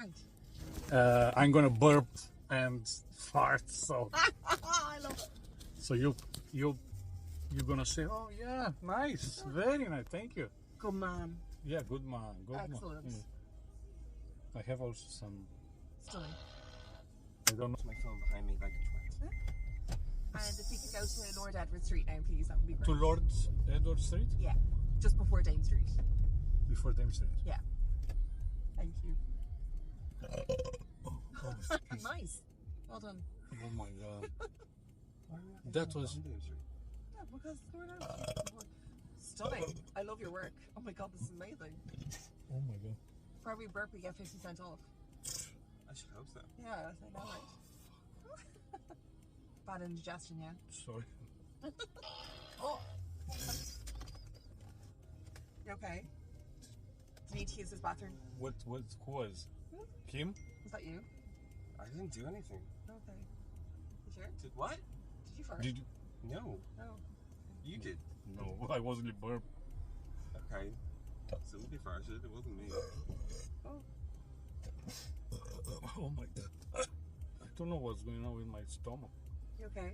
prank? I'm gonna burp and fart. So, I love it. so you're gonna say, oh yeah, nice, very nice, thank you. Good man. Yeah, good man, good Excellent. man. I have also some. Stunning. I don't know. My phone behind me like a twat. And if we could go to Lord Edward Street now, please, that would be great. To Lord Edward Street Yeah, just before Dame Street. before Dame Street. Yeah. Thank you. Oh, Nice. Well done. oh my god, that was. Yeah, because Lord Edward Street. Stunning. I love your work. Oh my god, this is amazing. Oh my god. For every burp, we get 50 cents off. I should hope so. Yeah, I know, right? Bad indigestion, yeah. Sorry. Oh. You okay? Do you need to use this bathroom? What who was? Kim? Was that you? I didn't do anything. Okay. You sure? Did what? Did you fart? Did you? No. No. You did. No, I wasn't burp. Okay. Somebody farted. It wasn't me. Oh. Oh my god. I don't know what's going on with my stomach. You okay?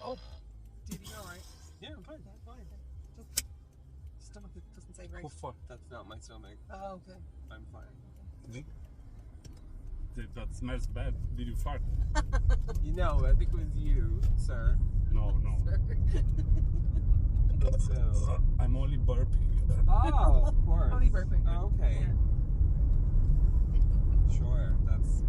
Oh, Did you alright? Yeah, I'm fine. Yeah, fine. Just stomach doesn't say great. how far? That's not my stomach. Oh, okay. I'm fine. That smells bad. Did you fart? You know, I think it was you, sir. No, no. So. I'm only burping. Oh, of course. Only burping. Oh, okay. Yeah. Sure. That's